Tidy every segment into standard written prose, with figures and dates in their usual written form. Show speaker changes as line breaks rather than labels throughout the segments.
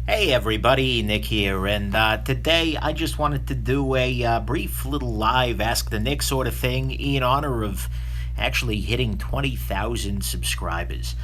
Hey everybody, Nick here, and today I just wanted to do a brief little live Ask the Nick sort of thing in honor of actually hitting 20,000 subscribers.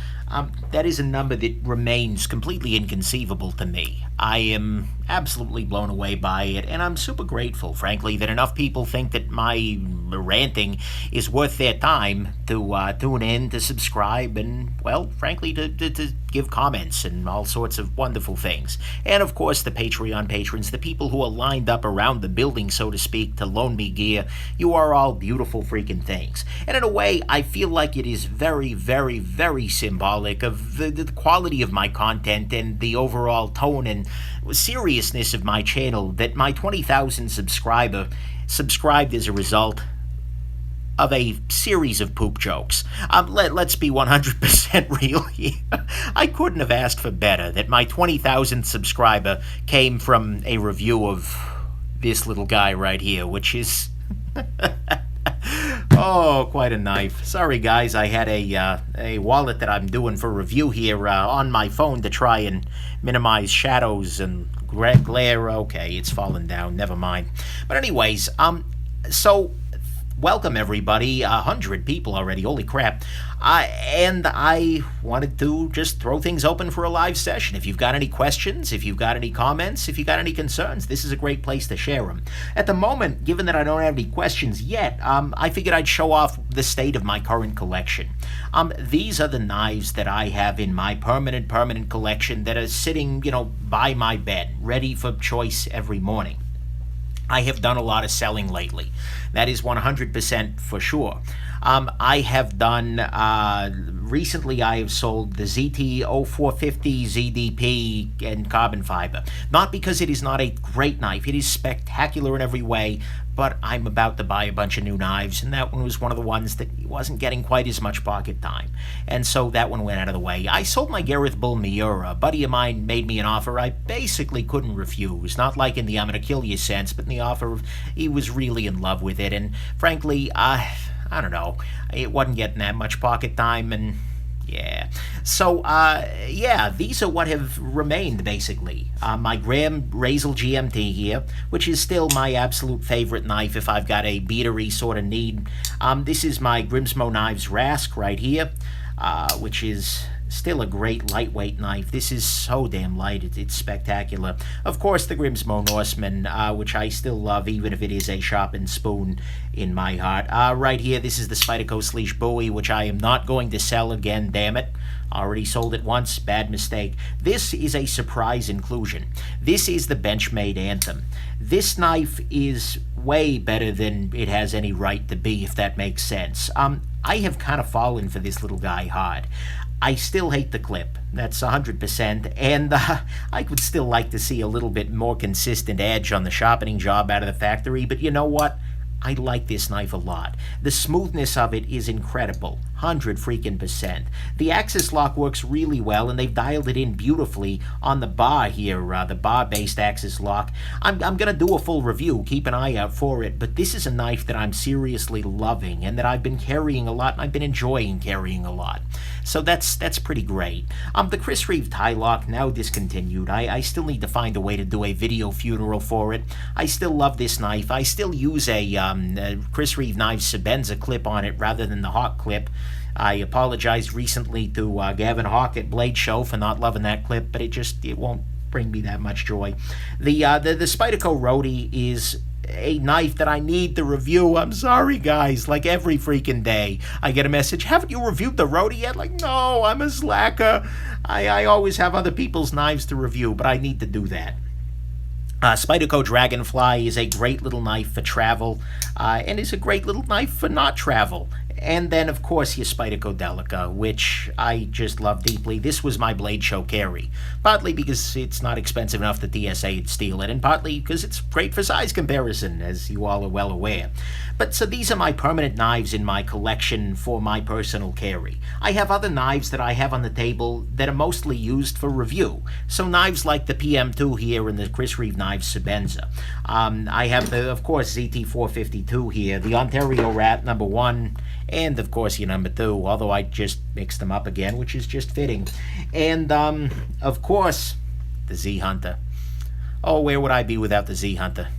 That is a number that remains completely inconceivable to me. I am absolutely blown away by it, and I'm super grateful, frankly, that enough people think that my ranting is worth their time to tune in, to subscribe, and, well, frankly, to give comments and all sorts of wonderful things. And, of course, the Patreon patrons, the people who are lined up around the building, so to speak, to loan me gear. You are all beautiful freaking things. And in a way, I feel like it is very, very, very symbolic of the quality of my content and the overall tone and seriousness of my channel that my 20,000 subscribed as a result of a series of poop jokes. Let's be 100% real here. I couldn't have asked for better that my 20,000 subscriber came from a review of this little guy right here, which is... Oh, quite a knife. Sorry, guys, I had a wallet that I'm doing for review here on my phone to try and minimize shadows and glare. Okay, it's fallen down. Never mind. But anyways, so welcome everybody. 100 people already. Holy crap. And I wanted to just throw things open for a live session. If you've got any questions, if you've got any comments, if you've got any concerns, this is a great place to share them. At the moment, given that I don't have any questions yet, I figured I'd show off the state of my current collection. These are the knives that I have in my permanent collection that are sitting, by my bed, ready for choice every morning. I have done a lot of selling lately. That is 100% for sure. I have done, recently I have sold the ZT-0450 ZDP and carbon fiber. Not because it is not a great knife, it is spectacular in every way, but I'm about to buy a bunch of new knives, and that one was one of the ones that wasn't getting quite as much pocket time. And so that one went out of the way. I sold my Gareth Bull Miura. A buddy of mine made me an offer I basically couldn't refuse. Not like in the I'm gonna kill you sense, but in the offer of he was really in love with it. And frankly, I don't know, it wasn't getting that much pocket time, and yeah. So, yeah, these are what have remained, basically. My Graham Razel GMT here, which is still my absolute favorite knife if I've got a beatery sort of need. This is my Grimsmo Knives Rask right here, which is still a great lightweight knife. This is so damn light, it's spectacular. Of course, the Grimsmo Norseman, which I still love, even if it is a sharpened spoon in my heart. Right here, this is the Spyderco Sage Bowie, which I am not going to sell again, damn it. Already sold it once, bad mistake. This is a surprise inclusion. This is the Benchmade Anthem. This knife is way better than it has any right to be, if that makes sense. I have kind of fallen for this little guy hard. I still hate the clip, that's 100%, and I would still like to see a little bit more consistent edge on the sharpening job out of the factory, but you know what? I like this knife a lot. The smoothness of it is incredible, 100%. The axis lock works really well, and they've dialed it in beautifully on the bar here, the bar-based axis lock. I'm going to do a full review, keep an eye out for it, but this is a knife that I'm seriously loving and that I've been carrying a lot, and I've been enjoying carrying a lot. So that's pretty great. The Chris Reeve tie lock, now discontinued. I still need to find a way to do a video funeral for it. I still love this knife. I still use a Chris Reeve Knives Sebenza clip on it rather than the Hawk clip. I apologized recently to Gavin Hawk at Blade Show for not loving that clip, but it won't bring me that much joy. The Spyderco Rhodey is a knife that I need to review. I'm sorry, guys. Like every freaking day, I get a message, haven't you reviewed the Rhodey yet? Like, no, I'm a slacker. I always have other people's knives to review, but I need to do that. Spyderco Dragonfly is a great little knife for travel, and is a great little knife for not travel. And then, of course, your Spyderco Delica, which I just love deeply. This was my Blade Show carry, partly because it's not expensive enough that TSA would steal it, and partly because it's great for size comparison, as you all are well aware. But so these are my permanent knives in my collection for my personal carry. I have other knives that I have on the table that are mostly used for review. So knives like the PM2 here and the Chris Reeve Knives Sebenza. I have the, of course, ZT-452 here, the Ontario Rat #1, and of course your #2, although I just mixed them up again, which is just fitting. And of course, The Z Hunter. Oh, where would I be without the Z Hunter?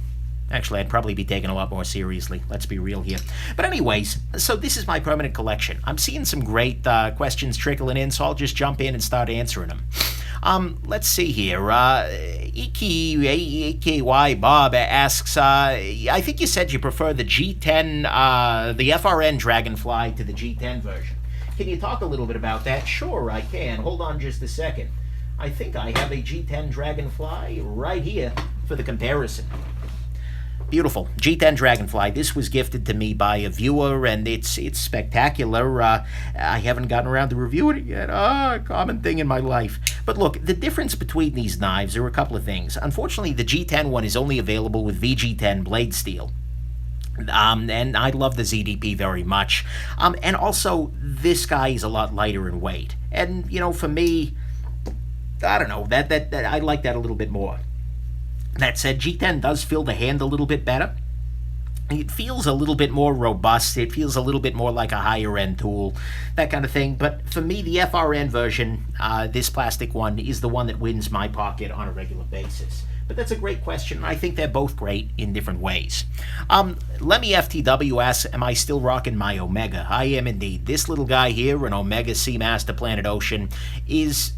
Actually, I'd probably be taken a lot more seriously. Let's be real here. But anyways, so this is my permanent collection. I'm seeing some great questions trickling in, so I'll just jump in and start answering them. Let's see here. EKY Bob asks, I think you said you prefer the G10, the FRN Dragonfly to the G10 version. Can you talk a little bit about that? Sure, I can. Hold on just a second. I think I have a G10 Dragonfly right here for the comparison. Beautiful. G10 Dragonfly. This was gifted to me by a viewer, and it's spectacular. I haven't gotten around to reviewing it yet. A common thing in my life. But look, the difference between these knives are a couple of things. Unfortunately, the G10 one is only available with VG10 blade steel. And I love the ZDP very much. And also, this guy is a lot lighter in weight. And, for me, I don't know, that I like that a little bit more. That said, G10 does feel the hand a little bit better. It feels a little bit more robust. It feels a little bit more like a higher-end tool, that kind of thing. But for me, the FRN version, this plastic one, is the one that wins my pocket on a regular basis. But that's a great question. I think they're both great in different ways. Lemmy FTW asks, am I still rocking my Omega? I am indeed. This little guy here, an Omega Seamaster Planet Ocean, is...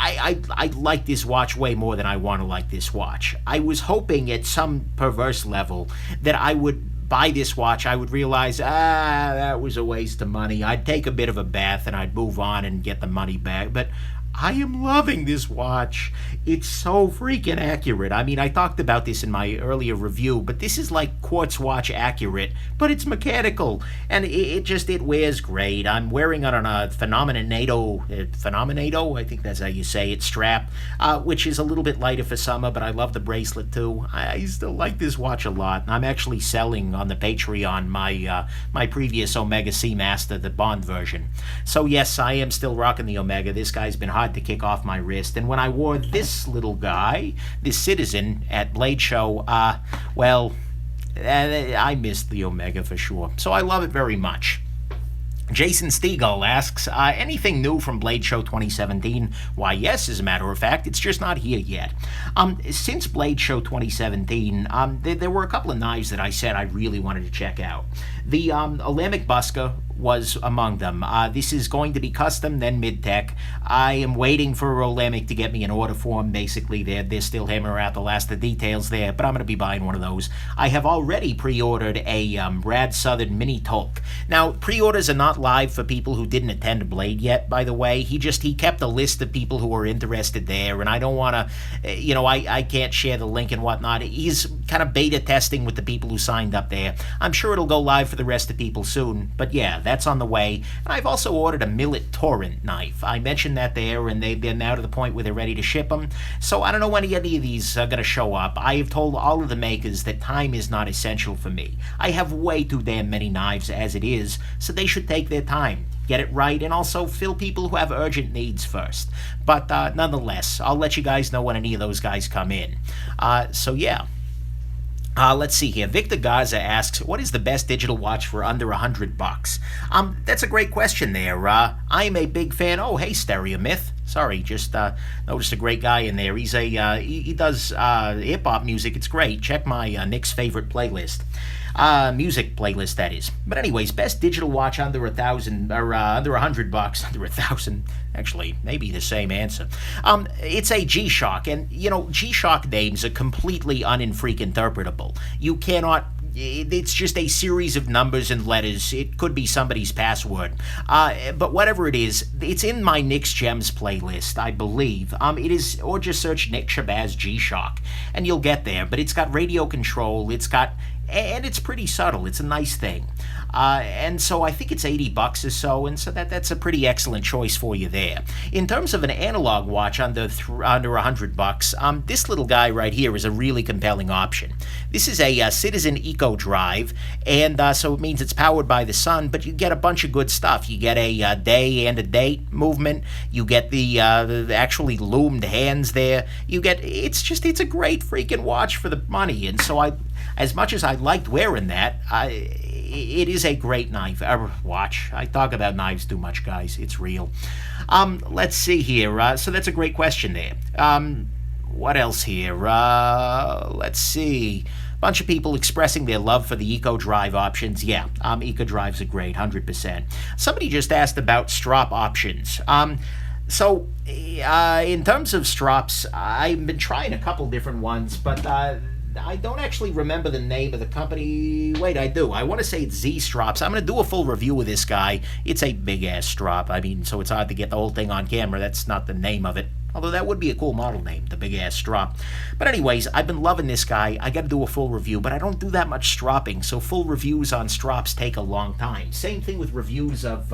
I like this watch way more than I want to like this watch. I was hoping at some perverse level that I would buy this watch, I would realize, that was a waste of money. I'd take a bit of a bath and I'd move on and get the money back. But I am loving this watch. It's so freaking accurate. I mean, I talked about this in my earlier review, but this is like quartz watch accurate, but it's mechanical, and it wears great. I'm wearing it on a Phenomenato, I think that's how you say it, strap, which is a little bit lighter for summer, but I love the bracelet too. I still like this watch a lot. I'm actually selling on the Patreon my previous Omega Seamaster, the Bond version. So yes, I am still rocking the Omega. This guy's been hot to kick off my wrist, and when I wore this little guy, this Citizen, at Blade Show, I missed the Omega for sure. So I love it very much. Jason Stiegel asks, anything new from Blade Show 2017? Why, yes, as a matter of fact, it's just not here yet. Since Blade Show 2017, there were a couple of knives that I said I really wanted to check out. The Olamic Buska was among them. This is going to be custom, then mid-tech. I am waiting for Olamic to get me an order form. Basically, they're still hammering out the last of the details there, but I'm going to be buying one of those. I have already pre-ordered a Rad Southern Mini Tolk. Now, pre-orders are not live for people who didn't attend Blade yet, by the way. He kept a list of people who were interested there, and I don't want to, I can't share the link and whatnot. He's kind of beta testing with the people who signed up there. I'm sure it'll go live for the rest of people soon, but yeah, that's on the way. And I've also ordered a Millet Torrent knife. I mentioned that there, and they're now to the point where they're ready to ship them. So I don't know when any of these are going to show up. I have told all of the makers that time is not essential for me. I have way too damn many knives as it is, so they should take their time, get it right, and also fill people who have urgent needs first. But nonetheless, I'll let you guys know when any of those guys come in. So yeah. Let's see here. Victor Gaza asks, what is the best digital watch for under $100? That's a great question there. I am a big fan. Oh, hey, Stereo Myth. Sorry, just noticed a great guy in there. He's he does hip-hop music. It's great. Check my Nick's favorite playlist. Music playlist, that is. But anyways, best digital watch under $1,000, or under $100, under $1,000. Actually, maybe the same answer. It's a GShock, and GShock names are completely uninterpretable. You cannot. It's just a series of numbers and letters. It could be somebody's password. But whatever it is, it's in my Nick's Gems playlist, I believe. It is, or just search Nick Shabazz GShock, and you'll get there. But it's got radio control. And it's pretty subtle. It's a nice thing. And so I think it's $80 or so, and so that's a pretty excellent choice for you there. In terms of an analog watch under $100, this little guy right here is a really compelling option. This is a Citizen Eco Drive, and so it means it's powered by the sun, but you get a bunch of good stuff. You get a day and a date movement. You get the actually loomed hands there. It's a great freaking watch for the money, and so as much as I liked wearing that, it is a great knife. Watch. I talk about knives too much, guys. It's real. Let's see here. So that's a great question there. What else here? Let's see. Bunch of people expressing their love for the Eco Drive options. Yeah, Eco Drives are great, 100%. Somebody just asked about strop options. So, in terms of strops, I've been trying a couple different ones, but I don't actually remember the name of the company. Wait, I do. I want to say it's Z Strops. I'm going to do a full review of this guy. It's a big-ass strop. I mean, so it's hard to get the whole thing on camera. That's not the name of it. Although that would be a cool model name, the big-ass strop. But anyways, I've been loving this guy. I got to do a full review, but I don't do that much stropping, so full reviews on strops take a long time. Same thing with reviews of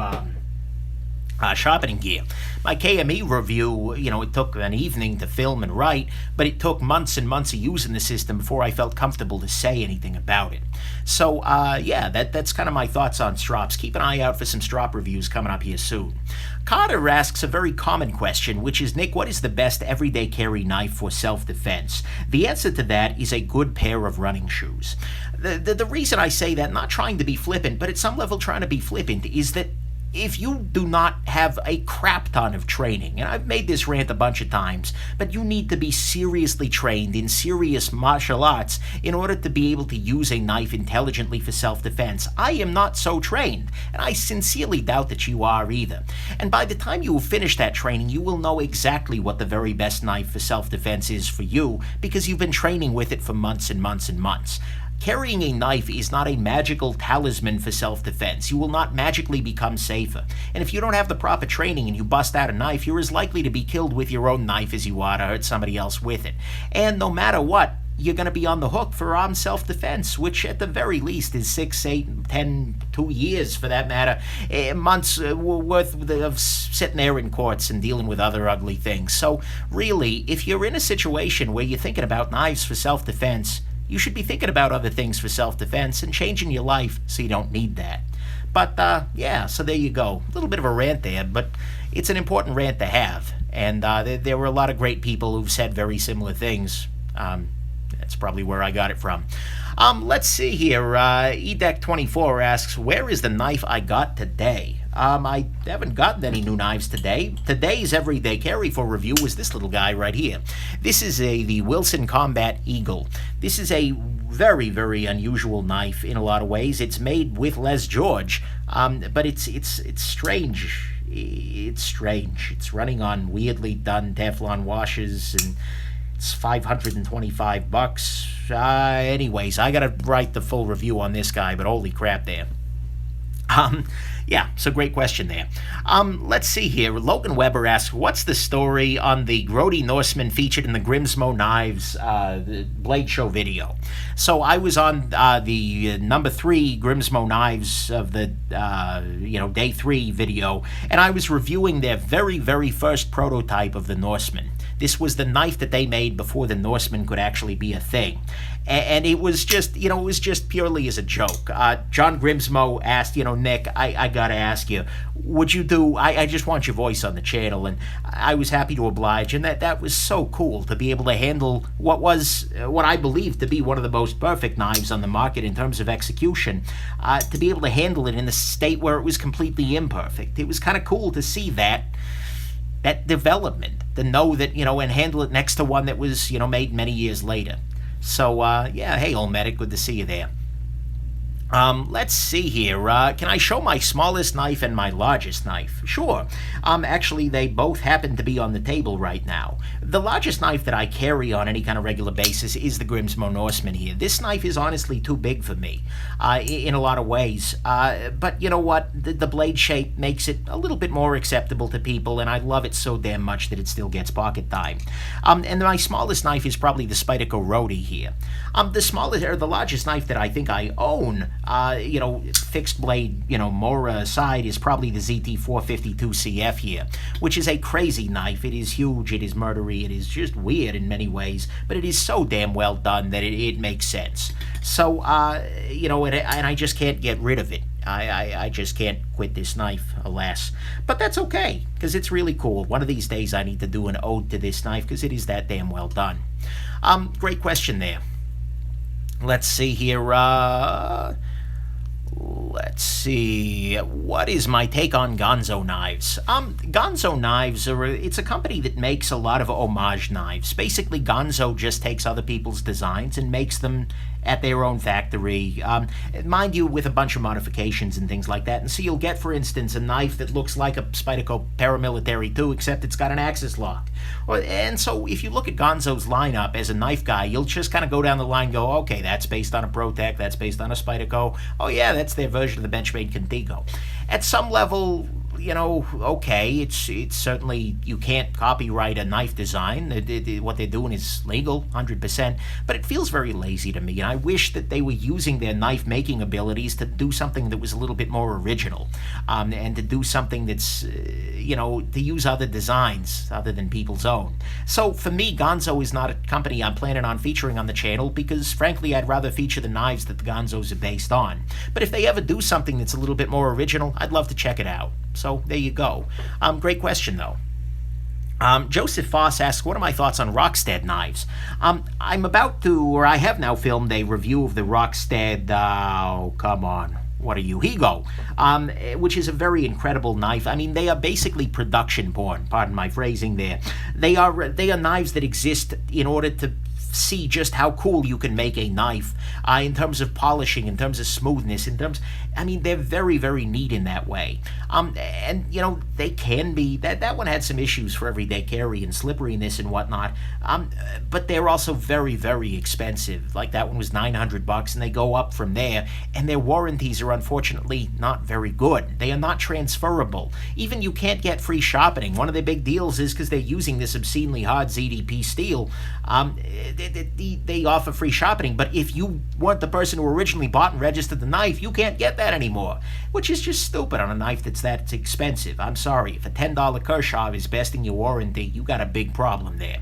shopping gear. My KME review, it took an evening to film and write, but it took months and months of using the system before I felt comfortable to say anything about it. So, that's kind of my thoughts on strops. Keep an eye out for some strop reviews coming up here soon. Carter asks a very common question, which is, Nick, what is the best everyday carry knife for self-defense? The answer to that is a good pair of running shoes. The reason I say that, not trying to be flippant, but at some level trying to be flippant, is that if you do not have a crap ton of training, and I've made this rant a bunch of times, but you need to be seriously trained in serious martial arts in order to be able to use a knife intelligently for self-defense. I am not so trained, and I sincerely doubt that you are either. And by the time you have finished that training, you will know exactly what the very best knife for self-defense is for you, because you've been training with it for months and months and months. Carrying a knife is not a magical talisman for self-defense. You will not magically become safer. And if you don't have the proper training and you bust out a knife, you're as likely to be killed with your own knife as you are to hurt somebody else with it. And no matter what, you're going to be on the hook for armed self-defense, which at the very least is 6, 8, 10, 2 years for that matter, months worth of sitting there in courts and dealing with other ugly things. So really, if you're in a situation where you're thinking about knives for self-defense, you should be thinking about other things for self-defense and changing your life so you don't need that. But, so there you go. A little bit of a rant there, but it's an important rant to have. And there were a lot of great people who've said very similar things. That's probably where I got it from. Let's see here. EDEC24 asks, where is the knife I got today? I haven't gotten any new knives today. Today's everyday carry for review was this little guy right here. This is the Wilson Combat Eagle. This is a very, very unusual knife in a lot of ways. It's made with Les George, but it's strange. It's strange. It's running on weirdly done Teflon washes, and it's $525. Anyways, I gotta write the full review on this guy, but holy crap there. So great question there. Let's see here. Logan Weber asks, what's the story on the Grody Norseman featured in the Grimsmo Knives the Blade Show video? So I was on the number 3 Grimsmo Knives of the, day 3 video, and I was reviewing their very, very first prototype of the Norseman. This was the knife that they made before the Norseman could actually be a thing. And it was just, it was just purely as a joke. John Grimsmo asked, Nick, I gotta ask you, would you do, I just want your voice on the channel, and I was happy to oblige, and that was so cool to be able to handle what I believe to be one of the most perfect knives on the market in terms of execution, to be able to handle it in a state where it was completely imperfect. It was kind of cool to see that development, to know that, and handle it next to one that was, made many years later. So, hey, old medic, good to see you there. Let's see here. Can I show my smallest knife and my largest knife? Sure. Actually, they both happen to be on the table right now. The largest knife that I carry on any kind of regular basis is the Grimsmo Norseman here. This knife is honestly too big for me, in a lot of ways. But you know what? The blade shape makes it a little bit more acceptable to people, and I love it so damn much that it still gets pocket time. And my smallest knife is probably the Spyderco Rody here. The largest knife that I think I own, fixed blade, Mora aside, is probably the ZT452CF here, which is a crazy knife. It is huge, it is murdery, it is just weird in many ways, but it is so damn well done that it makes sense. So, and I just can't get rid of it. I just can't quit this knife, alas. But that's okay, because it's really cool. One of these days I need to do an ode to this knife, because it is that damn well done. Great question there. Let's see here. Let's see. What is my take on Gonzo knives? Gonzo knives it's a company that makes a lot of homage knives. Basically, Gonzo just takes other people's designs and makes them at their own factory, mind you, with a bunch of modifications and things like that. And so you'll get, for instance, a knife that looks like a Spyderco Paramilitary 2, except it's got an axis lock. And so if you look at Gonzo's lineup as a knife guy, you'll just kind of go down the line and go, okay, that's based on a ProTech, that's based on a Spyderco. Oh yeah, that's their version of the Benchmade Contigo. At some level, okay, it's certainly, you can't copyright a knife design. What they're doing is legal, 100%, but it feels very lazy to me, and I wish that they were using their knife-making abilities to do something that was a little bit more original, and to do something that's, to use other designs other than people's own. So for me, Gonzo is not a company I'm planning on featuring on the channel because, frankly, I'd rather feature the knives that the Gonzos are based on. But if they ever do something that's a little bit more original, I'd love to check it out. So there you go. Great question, though. Joseph Foss asks, what are my thoughts on Rockstead knives? I'm about to, or I have now filmed a review of the Rockstead, oh, come on. What are you? Higo, which is a very incredible knife. I mean, they are basically production porn. Pardon my phrasing there. They are knives that exist in order to see just how cool you can make a knife in terms of polishing, in terms of smoothness, they're very, very neat in that way. And they can be, that one had some issues for everyday carry and slipperiness and whatnot, but they're also very, very expensive. Like that one was $900 and they go up from there, and their warranties are unfortunately not very good. They are not transferable. Even you can't get free shopping. One of their big deals is because they're using this obscenely hard ZDP steel, they offer free shopping, but if you weren't the person who originally bought and registered the knife, you can't get that anymore, which is just stupid on a knife that's that expensive. I'm sorry, if a $10 Kershaw is besting your warranty, you got a big problem there.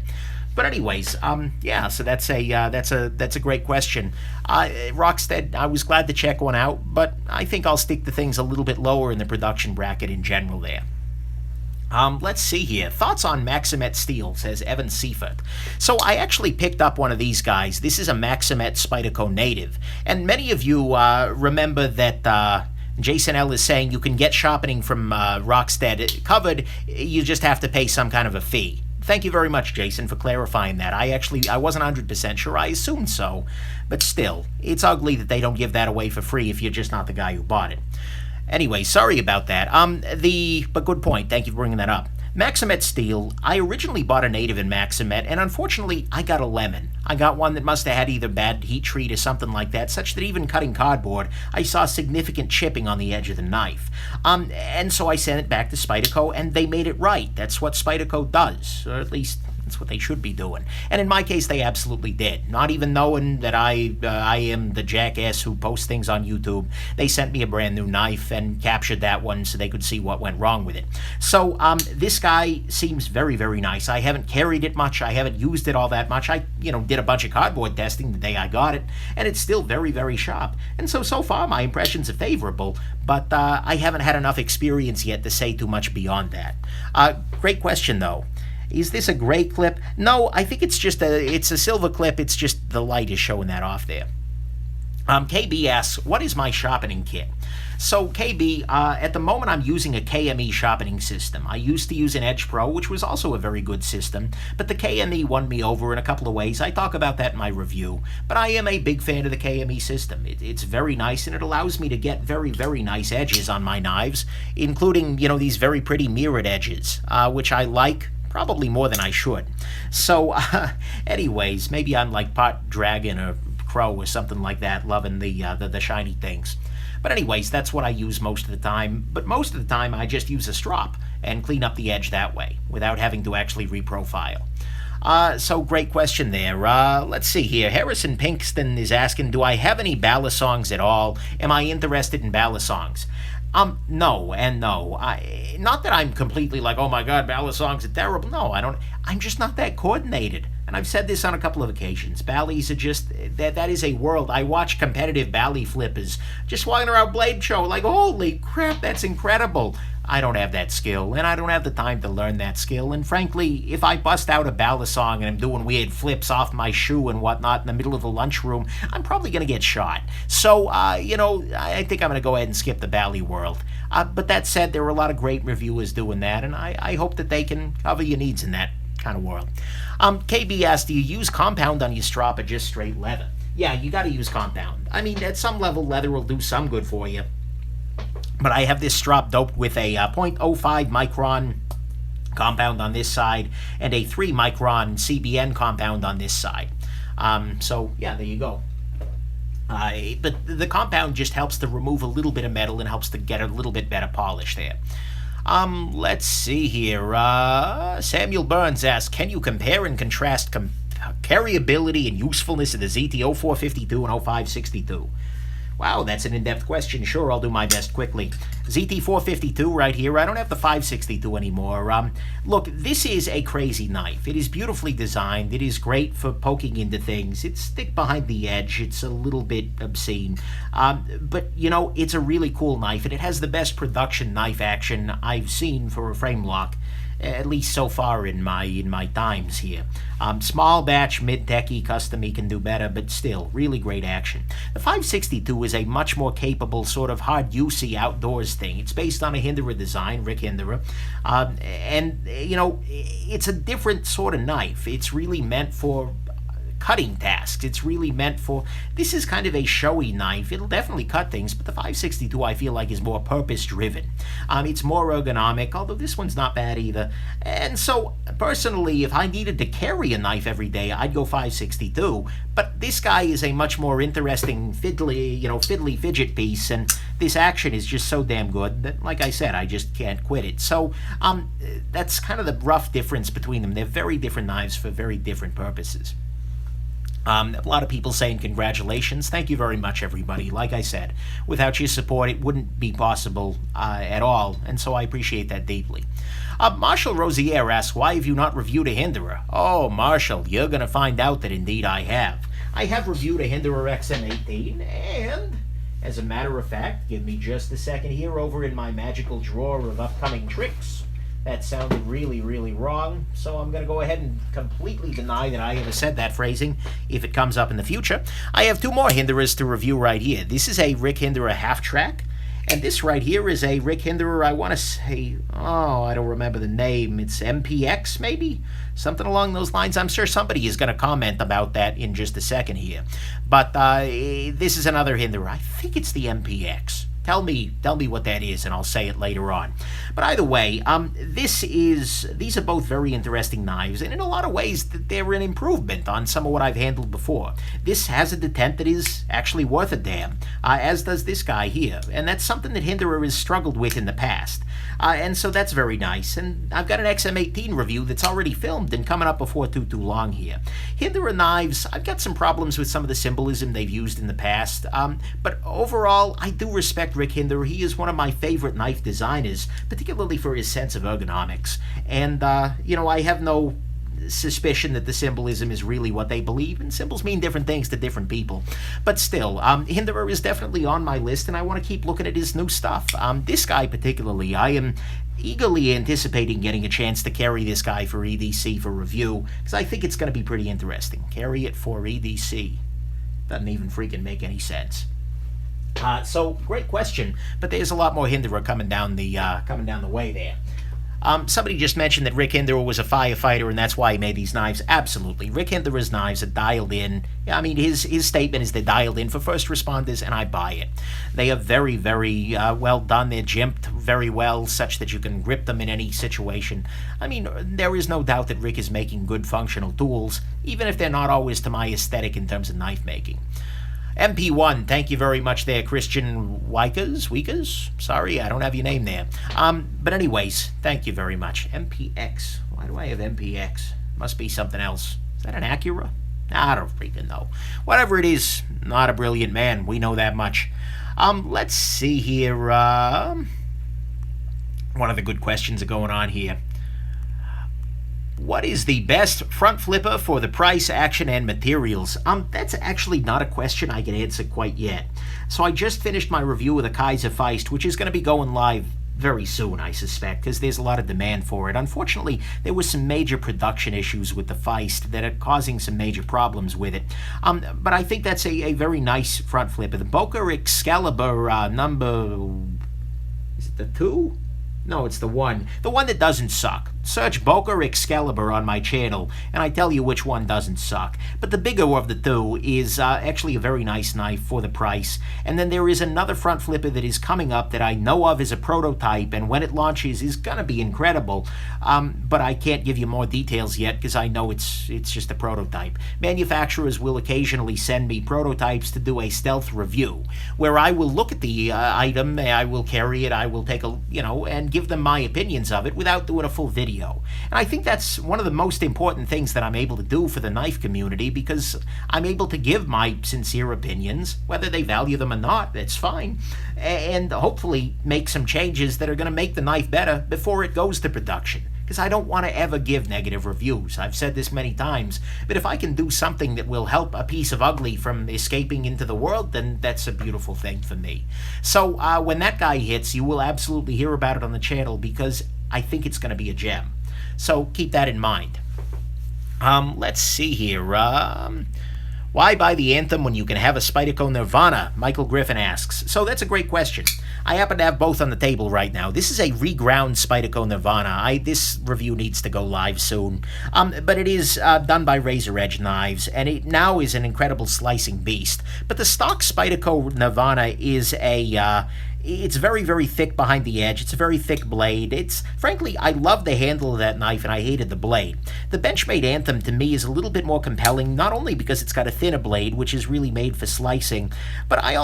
But anyways, so that's a great question. Rockstead, I was glad to check one out, but I think I'll stick to things a little bit lower in the production bracket in general there. Let's see here. Thoughts on Maximus steel, says Evan Seifert. So I actually picked up one of these guys. This is a Maximus Spyderco native. And many of you remember that Jason L is saying you can get shopping from Rockstead covered. You just have to pay some kind of a fee. Thank you very much, Jason, for clarifying that. I wasn't 100% sure. I assumed so. But still, it's ugly that they don't give that away for free if you're just not the guy who bought it. Anyway, sorry about that. But good point. Thank you for bringing that up. Maximus steel, I originally bought a native in Maximus, and unfortunately, I got a lemon. I got one that must have had either bad heat treat or something like that, such that even cutting cardboard, I saw significant chipping on the edge of the knife. And so I sent it back to Spyderco, and they made it right. That's what Spyderco does, or at least that's what they should be doing. And in my case, they absolutely did. Not even knowing that I am the jackass who posts things on YouTube, they sent me a brand new knife and captured that one so they could see what went wrong with it. So this guy seems very, very nice. I haven't carried it much. I haven't used it all that much. I, did a bunch of cardboard testing the day I got it, and it's still very, very sharp. And so far, my impressions are favorable, but I haven't had enough experience yet to say too much beyond that. Great question, though. Is this a gray clip? No, I think it's a silver clip. It's just the light is showing that off there. KB asks, what is my sharpening kit? So KB, at the moment I'm using a KME sharpening system. I used to use an Edge Pro, which was also a very good system, but the KME won me over in a couple of ways. I talk about that in my review, but I am a big fan of the KME system. It's very nice, and it allows me to get very, very nice edges on my knives, including, these very pretty mirrored edges, which I like. Probably more than I should. So, anyways, maybe I'm like part dragon or crow or something like that, loving the shiny things. But anyways, that's what I use most of the time. But most of the time, I just use a strop and clean up the edge that way without having to actually reprofile. So great question there. Let's see here. Harrison Pinkston is asking, do I have any ballad songs at all? Am I interested in ballad songs? No and no. Not that I'm completely like, oh my God, ballad songs are terrible. No, I don't. I'm just not that coordinated. And I've said this on a couple of occasions. Bally's are just, that is a world. I watch competitive bally flippers just walking around Blade Show like, holy crap, that's incredible. I don't have that skill, and I don't have the time to learn that skill. And frankly, if I bust out a ballad song and I'm doing weird flips off my shoe and whatnot in the middle of the lunchroom, I'm probably going to get shot. So, I think I'm going to go ahead and skip the bally world. But that said, there are a lot of great reviewers doing that, and I hope that they can cover your needs in that kind of world. KB asked, do you use compound on your strop or just straight leather? Yeah, you got to use compound. I mean, at some level, leather will do some good for you. But I have this strop doped with a 0.05 micron compound on this side and a 3 micron CBN compound on this side. So, yeah, there you go. But the compound just helps to remove a little bit of metal and helps to get a little bit better polish there. Let's see here. Samuel Burns asks, can you compare and contrast carryability and usefulness of the ZT-0452 and 0562? Wow, that's an in-depth question. Sure, I'll do my best quickly. ZT-452 right here. I don't have the 562 anymore. Look, this is a crazy knife. It is beautifully designed. It is great for poking into things. It's thick behind the edge. It's a little bit obscene. But, it's a really cool knife, and it has the best production knife action I've seen for a frame lock, at least so far in my times here. Small batch, mid-techy, custom-y can do better, but still, really great action. The 562 is a much more capable, sort of hard-usey outdoors thing. It's based on a Hinderer design, Rick Hinderer, and, it's a different sort of knife. It's really meant for cutting tasks. It's really meant for, this is kind of a showy knife. It'll definitely cut things, but the 562 I feel like is more purpose-driven. It's more ergonomic, although this one's not bad either. And so, personally, if I needed to carry a knife every day, I'd go 562, but this guy is a much more interesting, fiddly fidget piece, and this action is just so damn good that, like I said, I just can't quit it. So, that's kind of the rough difference between them. They're very different knives for very different purposes. A lot of people saying congratulations. Thank you very much, everybody. Like I said, without your support, it wouldn't be possible at all, and so I appreciate that deeply. Marshall Rosier asks, why have you not reviewed a Hinderer? Oh, Marshall, you're going to find out that indeed I have. I have reviewed a Hinderer XM18, and as a matter of fact, give me just a second here over in my magical drawer of upcoming tricks. That sounded really, really wrong, so I'm going to go ahead and completely deny that I ever said that phrasing if it comes up in the future. I have two more Hinderers to review right here. This is a Rick Hinderer half-track, and this right here is a Rick Hinderer, I want to say, I don't remember the name. It's MPX, maybe? Something along those lines. I'm sure somebody is going to comment about that in just a second here. But this is another Hinderer. I think it's the MPX. Tell me what that is, and I'll say it later on. But either way, these are both very interesting knives, and in a lot of ways, they're an improvement on some of what I've handled before. This has a detent that is actually worth a damn, as does this guy here, and that's something that Hinderer has struggled with in the past. And so that's very nice, and I've got an XM18 review that's already filmed and coming up before too long here. Hinderer knives, I've got some problems with some of the symbolism they've used in the past, but overall, I do respect Rick Hinderer. He is one of my favorite knife designers, particularly for his sense of ergonomics. And, I have no suspicion that the symbolism is really what they believe, and symbols mean different things to different people. But still, Hinderer is definitely on my list, and I want to keep looking at his new stuff. This guy particularly, I am eagerly anticipating getting a chance to carry this guy for EDC for review, because I think it's going to be pretty interesting. Carry it for EDC. Doesn't even freaking make any sense. So great question, but there's a lot more Hinderer coming down the way there. Somebody just mentioned that Rick Hinderer was a firefighter, and that's why he made these knives. Absolutely, Rick Hinderer's knives are dialed in. I mean, his statement is they're dialed in for first responders, and I buy it. They are very, very well done. They're jimped very well, such that you can grip them in any situation. I mean, there is no doubt that Rick is making good functional tools, even if they're not always to my aesthetic in terms of knife making. MP1, thank you very much there, Christian Weekers? Sorry, I don't have your name there. But anyways, thank you very much. MPX. Why do I have MPX? Must be something else. Is that an Acura? I don't freaking know. Whatever it is, not a brilliant man. We know that much. Let's see here. One of the good questions are going on here. What is the best front flipper for the price, action, and materials? That's actually not a question I can answer quite yet. So I just finished my review of the Kaiser Feist, which is going to be going live very soon, I suspect, because there's a lot of demand for it. Unfortunately, there was some major production issues with the Feist that are causing some major problems with it. But I think that's a very nice front flipper. The Boca Excalibur number... is it the 2? No, it's the 1. The one that doesn't suck. Search Boca Excalibur on my channel, and I tell you which one doesn't suck. But the bigger of the two is actually a very nice knife for the price. And then there is another front flipper that is coming up that I know of as a prototype, and when it launches is going to be incredible. But I can't give you more details yet because I know it's just a prototype. Manufacturers will occasionally send me prototypes to do a stealth review, where I will look at the item, I will carry it, I will take a, and give them my opinions of it without doing a full video. And I think that's one of the most important things that I'm able to do for the knife community, because I'm able to give my sincere opinions, whether they value them or not, that's fine, and hopefully make some changes that are going to make the knife better before it goes to production. Because I don't want to ever give negative reviews. I've said this many times, but if I can do something that will help a piece of ugly from escaping into the world, then that's a beautiful thing for me. So when that guy hits, you will absolutely hear about it on the channel, because I think it's going to be a gem. So keep that in mind. Let's see here. Why buy the Anthem when you can have a Spyderco Nirvana? Michael Griffin asks. So that's a great question. I happen to have both on the table right now. This is a reground Spyderco Nirvana. This review needs to go live soon. But it is done by Razor Edge Knives, and it now is an incredible slicing beast. But the stock Spyderco Nirvana is it's very, very thick behind the edge. It's a very thick blade. Frankly, I love the handle of that knife, and I hated the blade. The Benchmade Anthem, to me, is a little bit more compelling, not only because it's got a thinner blade, which is really made for slicing, but I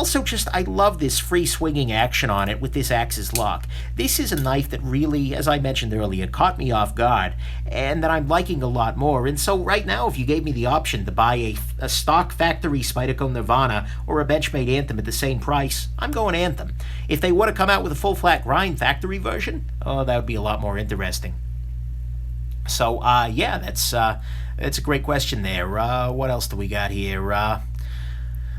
love this free swinging action on it with this axis lock. This is a knife that really, as I mentioned earlier, caught me off guard, and that I'm liking a lot more. And so right now, if you gave me the option to buy a stock factory Spyderco Nirvana or a Benchmade Anthem at the same price, I'm going Anthem. If they would have come out with a full flat grind factory version, that would be a lot more interesting. So, yeah, that's a great question there. What else do we got here?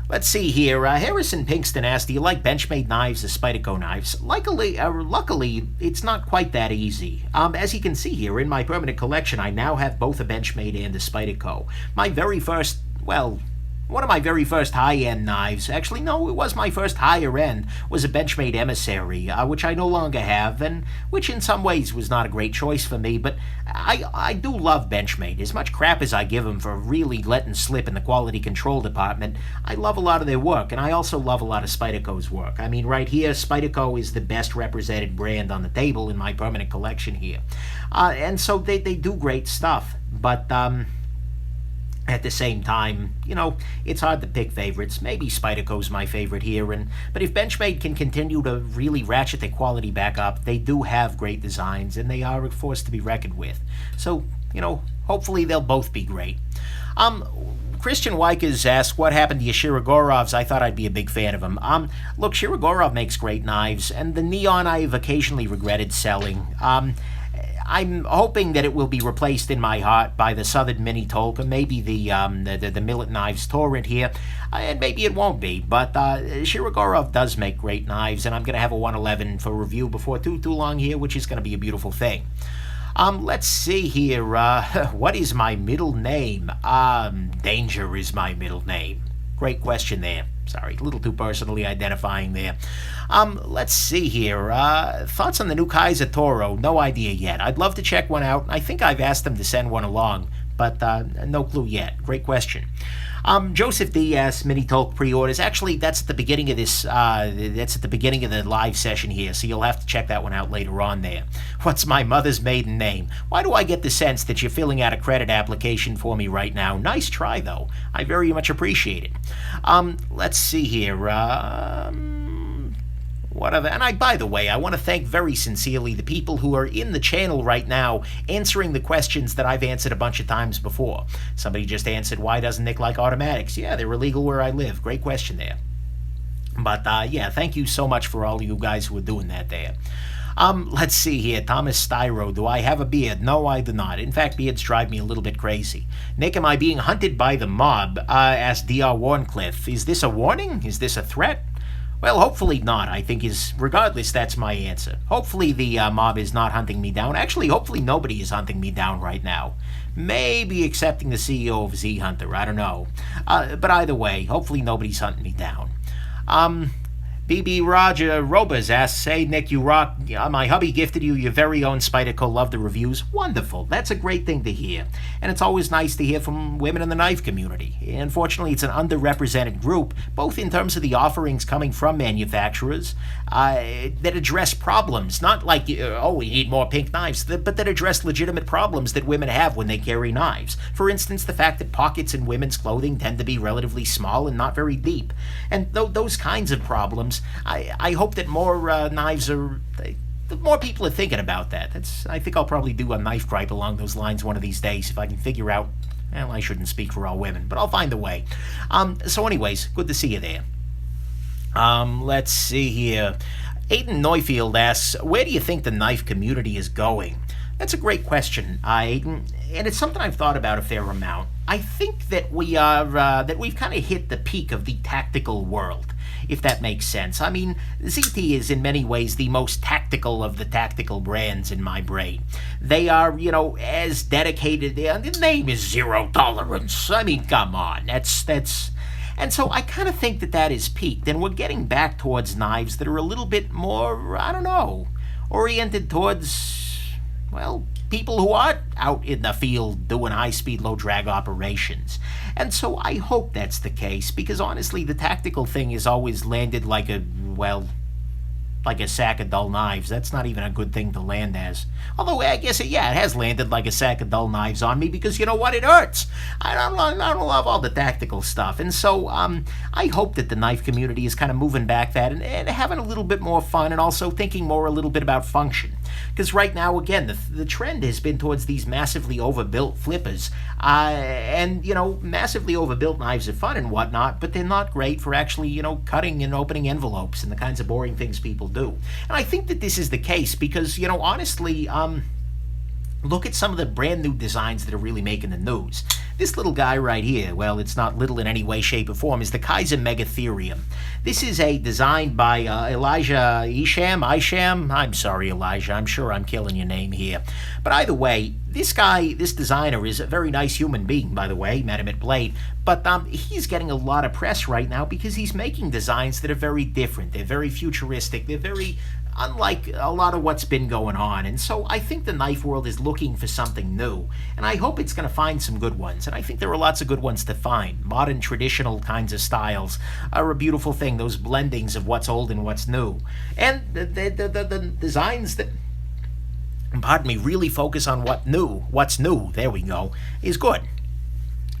Let's see here. Harrison Pinkston asked, do you like Benchmade knives or Spyderco knives? Luckily, it's not quite that easy. As you can see here, in my permanent collection, I now have both a Benchmade and a Spyderco. My very first, one of my very first high-end knives, actually, no, it was my first higher-end, was a Benchmade Emissary, which I no longer have, and which in some ways was not a great choice for me, but I do love Benchmade. As much crap as I give them for really letting slip in the quality control department, I love a lot of their work, and I also love a lot of Spyderco's work. I mean, right here, Spyderco is the best represented brand on the table in my permanent collection here. And so they do great stuff, but at the same time, it's hard to pick favorites. Maybe Spyderco's my favorite here, but if Benchmade can continue to really ratchet their quality back up, they do have great designs, and they are a force to be reckoned with. So, hopefully they'll both be great. Christian Wykes asked, what happened to your Shirogorovs? I thought I'd be a big fan of them. Look, Shirogorov makes great knives, and the Neon I've occasionally regretted selling. I'm hoping that it will be replaced in my heart by the Southern Mini Tolka, maybe the Millet Knives Torrent here, and maybe it won't be, but Shirogorov does make great knives, and I'm going to have a 111 for review before too long here, which is going to be a beautiful thing. Let's see here, what is my middle name? Danger is my middle name. Great question there. Sorry, a little too personally identifying there. Let's see here. Thoughts on the new Kaiser Toro? No idea yet. I'd love to check one out. I think I've asked them to send one along, but no clue yet. Great question. Joseph D asks, Mini Tolk pre-orders. Actually, that's at the beginning of this. That's at the beginning of the live session here, so you'll have to check that one out later on there. What's my mother's maiden name? Why do I get the sense that you're filling out a credit application for me right now? Nice try, though. I very much appreciate it. Let's see here. Whatever. And by the way, I want to thank very sincerely the people who are in the channel right now answering the questions that I've answered a bunch of times before. Somebody just answered, why doesn't Nick like automatics? Yeah, they're illegal where I live. Great question there. But yeah, thank you so much for all of you guys who are doing that there. Let's see here. Thomas Styro, do I have a beard? No, I do not. In fact, beards drive me a little bit crazy. Nick, am I being hunted by the mob? Asked D.R. Warncliffe. Is this a warning? Is this a threat? Well, hopefully not. I think regardless, that's my answer. Hopefully the mob is not hunting me down. Actually, hopefully nobody is hunting me down right now. Maybe excepting the CEO of Z Hunter. I don't know. But either way, hopefully nobody's hunting me down. BB Roger Robas asks, "Hey Nick, you rock. My hubby gifted you your very own Spyderco. Love the reviews. Wonderful. That's a great thing to hear. And it's always nice to hear from women in the knife community. Unfortunately, it's an underrepresented group, both in terms of the offerings coming from manufacturers that address problems. Not like, we need more pink knives, but that address legitimate problems that women have when they carry knives. For instance, the fact that pockets in women's clothing tend to be relatively small and not very deep. And those kinds of problems, I hope that more knives are... more people are thinking about that. I think I'll probably do a knife gripe along those lines one of these days if I can figure out... Well, I shouldn't speak for all women, but I'll find a way. So anyways, good to see you there. Let's see here. Aiden Neufeld asks, "Where do you think the knife community is going?" That's a great question, Aiden, and it's something I've thought about a fair amount. I think that we've kind of hit the peak of the tactical world, if that makes sense. I mean, ZT is in many ways the most tactical of the tactical brands in my brain. They are, as dedicated. The name is Zero Tolerance. I mean, come on, that's. And so I kind of think that is peaked, and we're getting back towards knives that are a little bit more, I don't know, oriented towards, well, people who are out in the field doing high-speed, low-drag operations. And so I hope that's the case, because honestly, the tactical thing has always landed like a sack of dull knives. That's not even a good thing to land as. Although I guess it has landed like a sack of dull knives on me, because you know what? It hurts. I don't love all the tactical stuff. And so I hope that the knife community is kind of moving back that and having a little bit more fun, and also thinking more a little bit about function. Because right now, again, the trend has been towards these massively overbuilt flippers. And, massively overbuilt knives are fun and whatnot, but they're not great for actually, cutting and opening envelopes and the kinds of boring things people do. And I think that this is the case because, honestly, look at some of the brand new designs that are really making the news. This little guy right here, well, it's not little in any way, shape, or form, is the Kaiser Megatherium. This is a design by Elijah Isham. I'm sorry, Elijah. I'm sure I'm killing your name here. But either way, this designer is a very nice human being, by the way. Met him at Blade. But he's getting a lot of press right now because he's making designs that are very different. They're very futuristic. They're very unlike a lot of what's been going on. And so I think the knife world is looking for something new. And I hope it's going to find some good ones. And I think there are lots of good ones to find. Modern, traditional kinds of styles are a beautiful thing. Those blendings of what's old and what's new. And the designs that, pardon me, really focus on what's new, there we go, is good.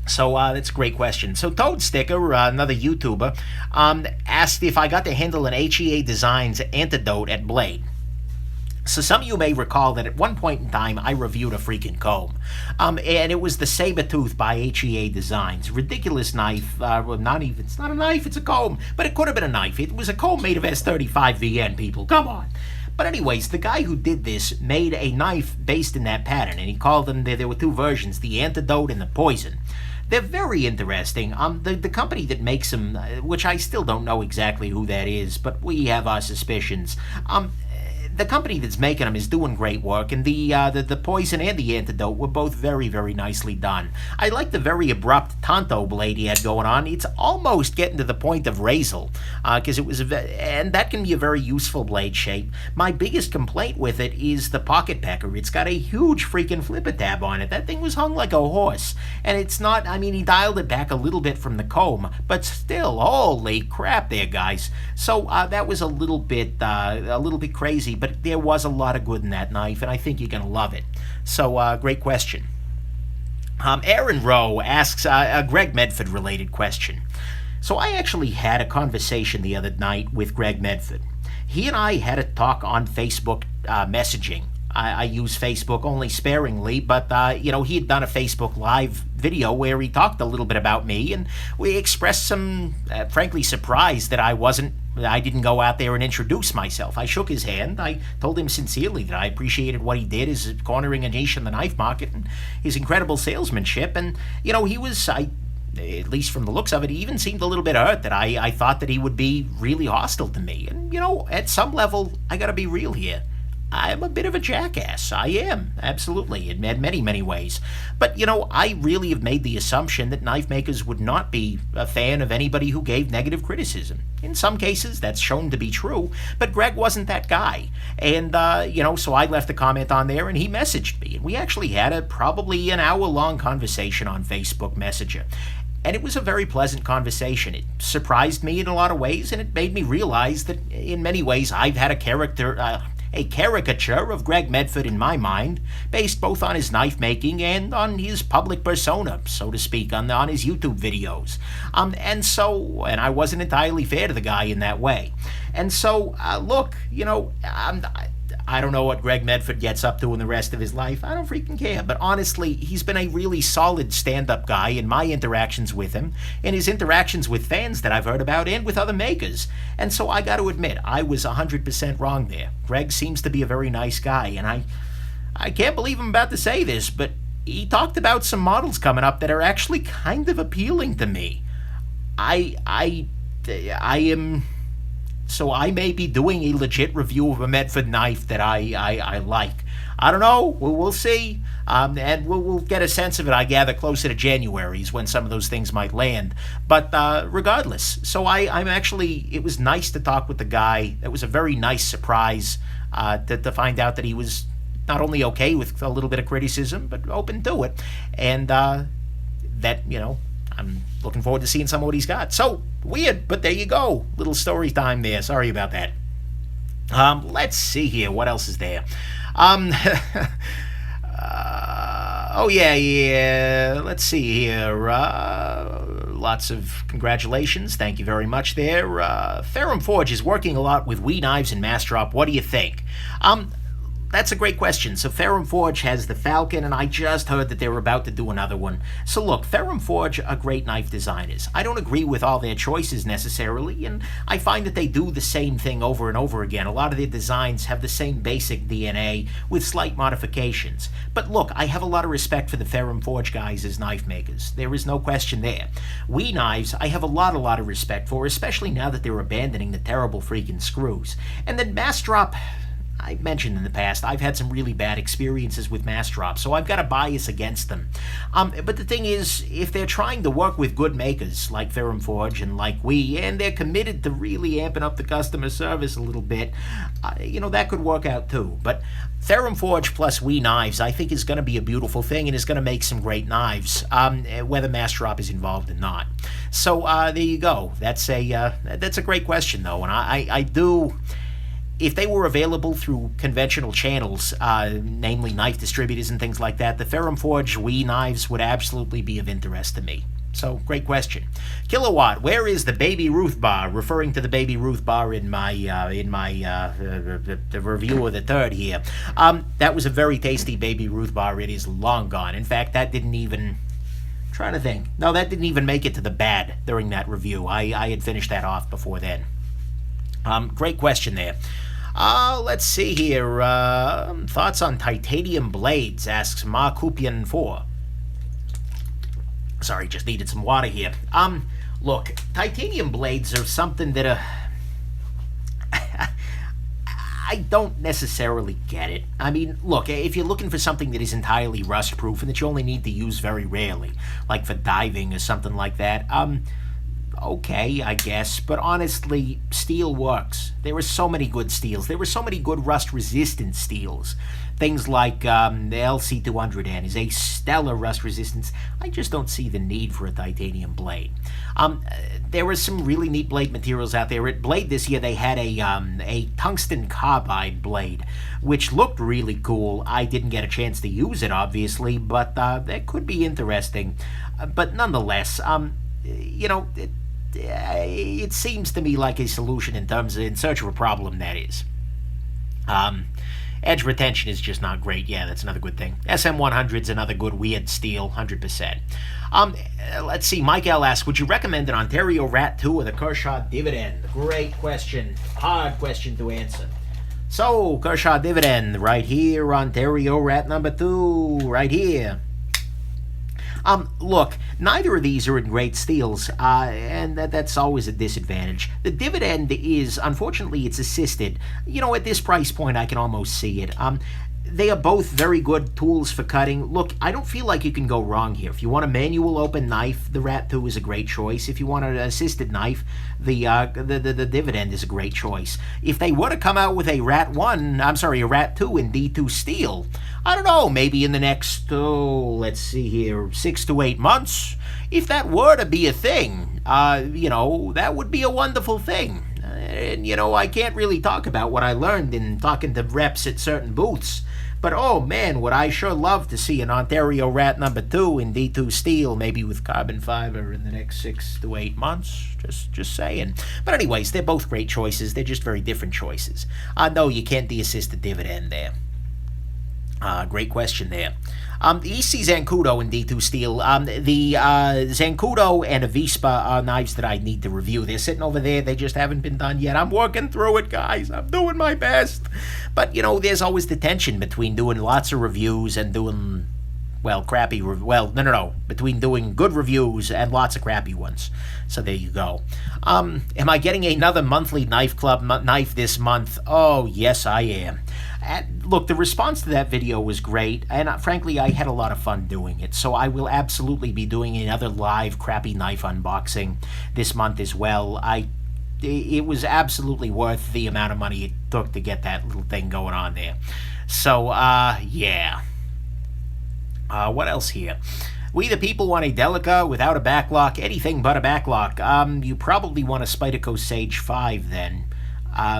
So that's a great question. So Toad Sticker, another YouTuber, asked if I got to handle an HEA Designs Antidote at Blade. So some of you may recall that at one point in time I reviewed a freaking comb. And it was the Sabertooth by HEA Designs. Ridiculous knife. It's not a knife, it's a comb. But it could have been a knife. It was a comb made of S35VN, people. Come on. But anyways, the guy who did this made a knife based in that pattern, and he called them, there were two versions, the Antidote and the Poison. They're very interesting. The company that makes them, which I still don't know exactly who that is, but we have our suspicions. The company that's making them is doing great work, and the Poison and the Antidote were both very, very nicely done. I like the very abrupt Tonto blade he had going on. It's almost getting to the point of Razel, because it was, and that can be a very useful blade shape. My biggest complaint with it is the pocket pecker. It's got a huge freaking flipper tab on it. That thing was hung like a horse, and it's not. I mean, he dialed it back a little bit from the comb, but still, holy crap, there, guys. So that was a little bit crazy, but there was a lot of good in that knife, and I think you're going to love it. So, great question. Aaron Rowe asks a Greg Medford-related question. So I actually had a conversation the other night with Greg Medford. He and I had a talk on Facebook messaging. I use Facebook only sparingly, but, he had done a Facebook Live video where he talked a little bit about me, and we expressed some, frankly, surprise that I didn't go out there and introduce myself. I shook his hand. I told him sincerely that I appreciated what he did, his cornering a niche in the knife market, and his incredible salesmanship. And, he was, at least from the looks of it, he even seemed a little bit hurt that I thought that he would be really hostile to me. And, at some level, I gotta be real here. I'm a bit of a jackass. I am, absolutely, in many, many ways. But, I really have made the assumption that knife makers would not be a fan of anybody who gave negative criticism. In some cases, that's shown to be true, but Greg wasn't that guy. And, so I left a comment on there, and he messaged me. And we actually had probably an hour-long conversation on Facebook Messenger. And it was a very pleasant conversation. It surprised me in a lot of ways, and it made me realize that in many ways I've had a caricature of Greg Medford in my mind, based both on his knife making and on his public persona, so to speak, on his YouTube videos. And I wasn't entirely fair to the guy in that way. And so, look, I don't know what Greg Medford gets up to in the rest of his life. I don't freaking care. But honestly, he's been a really solid stand-up guy in my interactions with him, and his interactions with fans that I've heard about, and with other makers. And so I got to admit, I was 100% wrong there. Greg seems to be a very nice guy, and I can't believe I'm about to say this, but he talked about some models coming up that are actually kind of appealing to me. So I may be doing a legit review of a Medford knife that I like. I don't know. We'll see. And we'll get a sense of it, I gather, closer to January is when some of those things might land. But regardless, so it was nice to talk with the guy. It was a very nice surprise to find out that he was not only okay with a little bit of criticism, but open to it. And I'm looking forward to seeing some of what he's got. So, weird, but there you go. Little story time there. Sorry about that. Let's see here. What else is there? Let's see here. Lots of congratulations. Thank you very much there. Ferrum Forge is working a lot with WE knives and Mass Drop. What do you think? That's a great question. So Ferrum Forge has the Falcon, and I just heard that they were about to do another one. So look, Ferrum Forge are great knife designers. I don't agree with all their choices necessarily, and I find that they do the same thing over and over again. A lot of their designs have the same basic DNA with slight modifications. But look, I have a lot of respect for the Ferrum Forge guys as knife makers. There is no question there. WE knives, I have a lot of respect for, especially now that they're abandoning the terrible freaking screws. And then Mass Drop, I've mentioned in the past, I've had some really bad experiences with Mass Drop, so I've got a bias against them. But the thing is, if they're trying to work with good makers like Ferrum Forge and like WE, and they're committed to really amping up the customer service a little bit, that could work out too. But Ferrum Forge plus WE knives, I think, is going to be a beautiful thing and is going to make some great knives, whether Mass Drop is involved or not. So there you go. That's a great question, though, and I do. If they were available through conventional channels, namely knife distributors and things like that, the Ferrum Forge WE knives would absolutely be of interest to me. So, great question. Kilowatt, where is the Baby Ruth bar? Referring to the Baby Ruth bar in my the review of the third here. That was a very tasty Baby Ruth bar. It is long gone. In fact, that didn't even... trying to think. No, that didn't even make it to the bad during that review. I had finished that off before then. Great question there. Let's see here. Thoughts on titanium blades, asks Ma Kupian 4. Sorry, just needed some water here. Look, titanium blades are something that I don't necessarily get it. I mean, look, if you're looking for something that is entirely rust-proof and that you only need to use very rarely, like for diving or something like that, okay, I guess, but honestly, steel works. There are so many good steels. There are so many good rust-resistant steels. Things like the LC200N is a stellar rust resistance. I just don't see the need for a titanium blade. There are some really neat blade materials out there. At Blade this year, they had a tungsten carbide blade, which looked really cool. I didn't get a chance to use it, obviously, but that could be interesting. But nonetheless, it seems to me like a solution in search of a problem, that is. Edge retention is just not great. Yeah, that's another good thing. SM100's another good weird steel, 100%. Let's see, Mike L. asks, would you recommend an Ontario Rat 2 or the Kershaw Dividend? Great question. Hard question to answer. So, Kershaw Dividend, right here, Ontario Rat number 2, right here. Look, neither of these are in great steels, and that's always a disadvantage. The Dividend is, unfortunately, it's assisted. You know, at this price point, I can almost see it. They are both very good tools for cutting. Look, I don't feel like you can go wrong here. If you want a manual open knife, the Rat 2 is a great choice. If you want an assisted knife, the Dividend is a great choice. If they were to come out with a Rat 2 in D2 steel, I don't know, maybe in the next, let's see here, 6 to 8 months, if that were to be a thing, that would be a wonderful thing. And, I can't really talk about what I learned in talking to reps at certain booths. But, oh, man, would I sure love to see an Ontario Rat number 2 in D2 steel, maybe with carbon fiber in the next 6 to 8 months. Just saying. But anyways, they're both great choices. They're just very different choices. No, you can't de-assist the Dividend there. Great question there. The EC Zancudo in D2 steel. The Zancudo and Avispa are knives that I need to review. They're sitting over there. They just haven't been done yet. I'm working through it, guys. I'm doing my best. But, there's always the tension between doing lots of reviews and doing, crappy... between doing good reviews and lots of crappy ones. So there you go. Am I getting another monthly knife club knife this month? Oh, yes, I am. Look, the response to that video was great, and frankly, I had a lot of fun doing it, so I will absolutely be doing another live crappy knife unboxing this month as well. It was absolutely worth the amount of money it took to get that little thing going on there. So, yeah. What else here? We the people want a Delica without a backlock, anything but a backlock. You probably want a Spyderco Sage V then.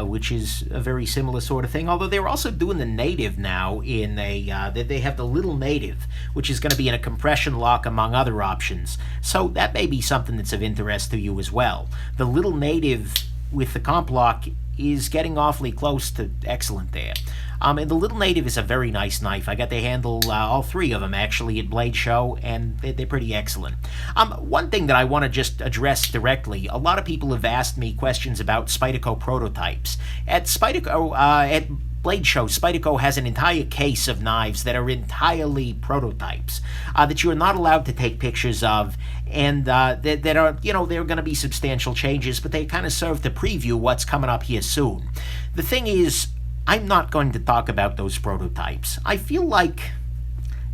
Which is a very similar sort of thing, although they're also doing the native now in a, they have the little native, which is going to be in a compression lock among other options. So that may be something that's of interest to you as well. The little native with the comp lock is getting awfully close to excellent there. And the little native is a very nice knife. I got to handle all three of them actually at Blade Show, and they're pretty excellent. One thing that I want to just address directly, a lot of people have asked me questions about Spyderco prototypes. At Blade Show, Spyderco has an entire case of knives that are entirely prototypes that you are not allowed to take pictures of, and that are, there are going to be substantial changes, but they kind of serve to preview what's coming up here soon. The thing is, I'm not going to talk about those prototypes. I feel like,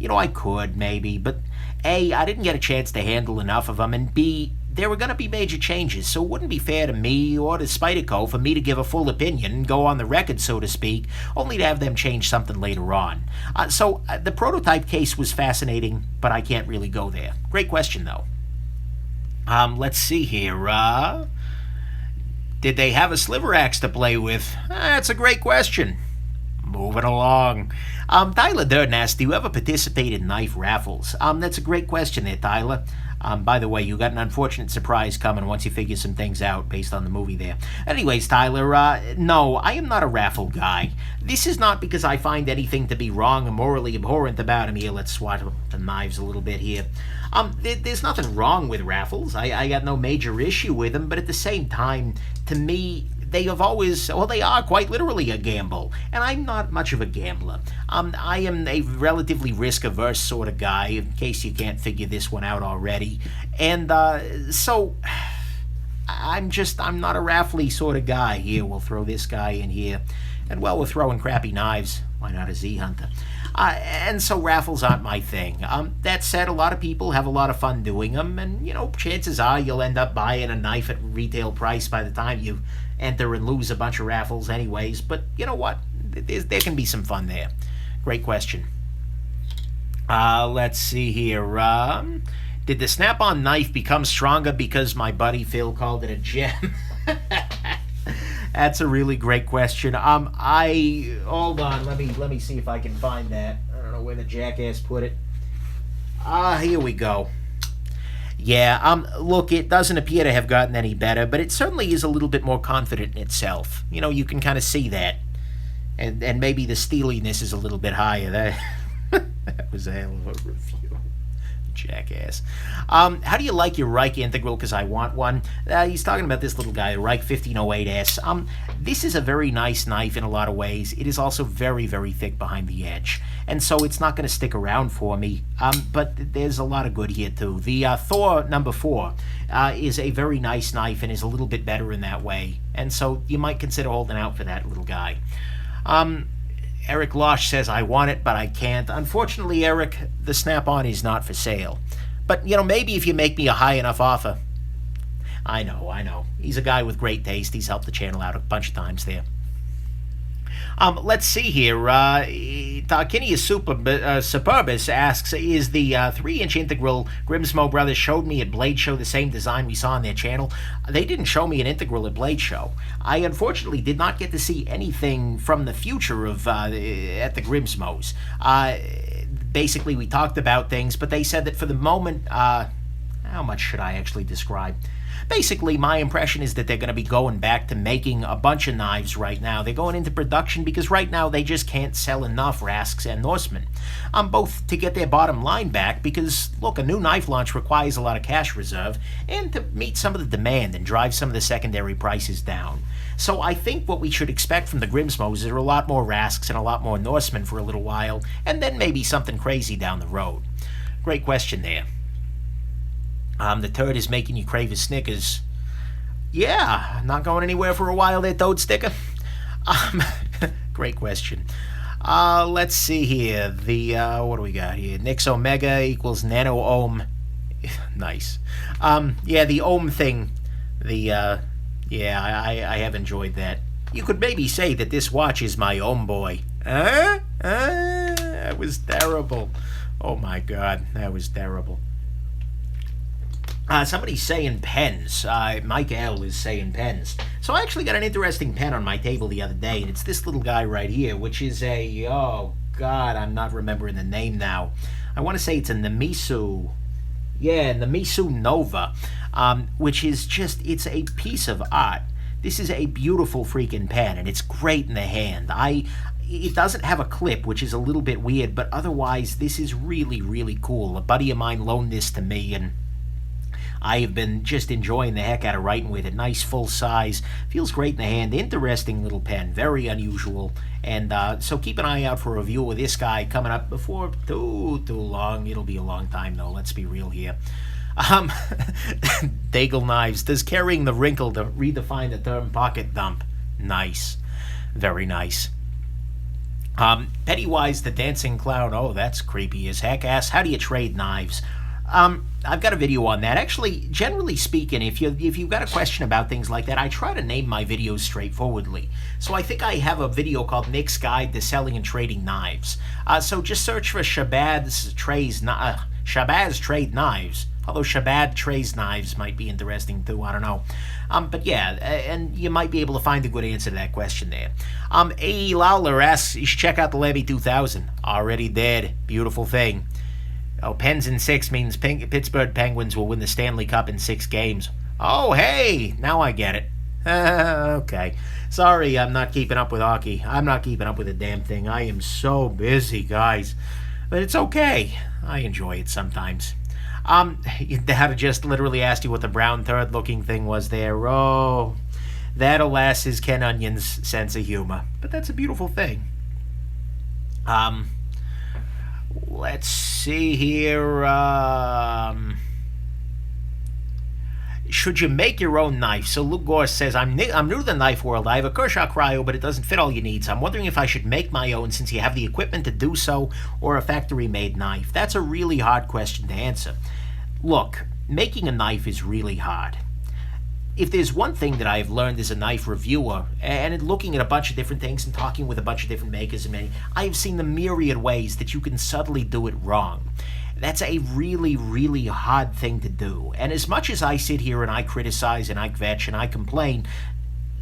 I could maybe, but A, I didn't get a chance to handle enough of them, and B, there were going to be major changes, so it wouldn't be fair to me or to Spyderco for me to give a full opinion and go on the record, so to speak, only to have them change something later on. So the prototype case was fascinating, but I can't really go there. Great question, though. Let's see here. Did they have a sliver axe to play with? That's a great question. Moving along. Tyler Durden asked, do you ever participate in knife raffles? That's a great question there, Tyler. By the way, you got an unfortunate surprise coming once you figure some things out based on the movie there. Anyways, Tyler, no, I am not a raffle guy. This is not because I find anything to be wrong or morally abhorrent about him. Here, let's swat the knives a little bit here. There's nothing wrong with raffles. I got no major issue with them, but at the same time, to me, they have always, they are quite literally a gamble, and I'm not much of a gambler. I am a relatively risk-averse sort of guy, in case you can't figure this one out already, and so I'm not a raffly sort of guy. Here, we'll throw this guy in here, and we're throwing crappy knives. Why not a Z-Hunter? And so raffles aren't my thing. That said, a lot of people have a lot of fun doing them, and, chances are you'll end up buying a knife at retail price by the time you enter and lose a bunch of raffles anyways, but you know what? There can be some fun there. Great question. Let's see here. Did the snap-on knife become stronger because my buddy Phil called it a gem? That's a really great question. Hold on, let me see if I can find that. I don't know where the jackass put it. Here we go. Yeah, look, it doesn't appear to have gotten any better, but it certainly is a little bit more confident in itself. You can kind of see that. And maybe the steeliness is a little bit higher. That was a hell of a review. Jackass. How do you like your Reich Integral? Because I want one. He's talking about this little guy, the Reich 1508S. This is a very nice knife in a lot of ways. It is also very, very thick behind the edge. And so it's not going to stick around for me. But there's a lot of good here, too. The Thor number 4 is a very nice knife and is a little bit better in that way. And so you might consider holding out for that little guy. Eric Losh says, I want it, but I can't. Unfortunately, Eric, the Snap-on is not for sale. But, maybe if you make me a high enough offer. I know. He's a guy with great taste. He's helped the channel out a bunch of times there. Let's see here. Tarquinius Superbus asks, is the 3-inch integral Grimsmo Brothers showed me at Blade Show the same design we saw on their channel? They didn't show me an integral at Blade Show. I unfortunately did not get to see anything from the future of at the Grimsmos. Basically, we talked about things, but they said that for the moment, how much should I actually describe? Basically, my impression is that they're going to be going back to making a bunch of knives right now. They're going into production because right now they just can't sell enough Rasks and Norsemen. Both to get their bottom line back because, look, a new knife launch requires a lot of cash reserve and to meet some of the demand and drive some of the secondary prices down. So I think what we should expect from the Grimsmos are a lot more Rasks and a lot more Norsemen for a little while, and then maybe something crazy down the road. Great question there. The turd is making you crave a Snickers. Yeah, not going anywhere for a while there, Toad Sticker. Great question. Let's see here. The, what do we got here? Nix Omega equals Nano Ohm. Nice. Yeah, the Ohm thing. I have enjoyed that. You could maybe say that this watch is my Ohm boy. That was terrible. Oh my God, that was terrible. Somebody's saying pens. Mike L is saying pens. So I actually got an interesting pen on my table the other day, and it's this little guy right here, which is a, oh God, I'm not remembering the name now. I want to say it's a Namisu. Yeah, Namisu Nova, which is just, it's a piece of art. This is a beautiful freaking pen, and it's great in the hand. It doesn't have a clip, which is a little bit weird, but otherwise, this is really, really cool. A buddy of mine loaned this to me, and I have been just enjoying the heck out of writing with it. Nice full size, feels great in the hand. Interesting little pen, very unusual. And so keep an eye out for a review of this guy coming up before too long. It'll be a long time though. Let's be real here. Daigle Knives. Does carrying the wrinkle to redefine the term pocket dump? Nice, very nice. Pennywise the Dancing Clown. Oh, that's creepy as heck. Ass. How do you trade knives? I've got a video on that. Actually, generally speaking, if you've got a question about things like that, I try to name my videos straightforwardly. So I think I have a video called Nick's Guide to Selling and Trading Knives. So just search for Shabazz Trade Knives. Although Shabazz Trades Knives might be interesting too, I don't know. But yeah, and you might be able to find a good answer to that question there. A. Lawler asks, you should check out the Levy 2000. Already dead. Beautiful thing. Oh, Pens in 6 means Pittsburgh Penguins will win the Stanley Cup in 6 games. Oh, hey, now I get it. Okay. Sorry, I'm not keeping up with hockey. I'm not keeping up with a damn thing. I am so busy, guys. But it's okay. I enjoy it sometimes. Dad just literally asked you what the brown turd-looking thing was there. Oh, that, alas, is Ken Onion's sense of humor. But that's a beautiful thing. Let's see here. Should you make your own knife? So Luke Gore says, I'm new to the knife world. I have a Kershaw Cryo, but it doesn't fit all you need. So I'm wondering if I should make my own since you have the equipment to do so, or a factory-made knife. That's a really hard question to answer. Look, making a knife is really hard. If there's one thing that I've learned as a knife reviewer, and in looking at a bunch of different things and talking with a bunch of different makers and many, I've seen the myriad ways that you can subtly do it wrong. That's a really, really hard thing to do. And as much as I sit here and I criticize and I kvetch and I complain,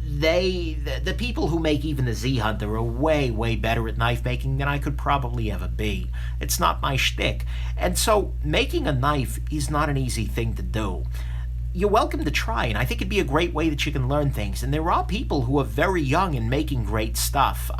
the people who make even the Z Hunter are way, way better at knife making than I could probably ever be. It's not my shtick. And so making a knife is not an easy thing to do. You're welcome to try, and I think it'd be a great way that you can learn things. And there are people who are very young and making great stuff.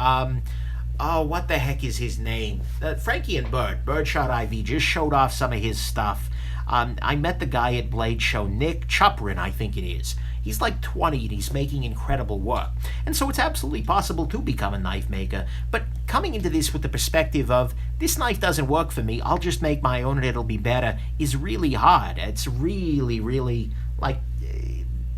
oh, what the heck is his name? Frankie and Birdshot IV just showed off some of his stuff. I met the guy at Blade Show, Nick Chuprin, I think it is. He's like 20 and he's making incredible work. And so it's absolutely possible to become a knife maker. But coming into this with the perspective of, this knife doesn't work for me, I'll just make my own and it'll be better, is really hard. It's really, really, like,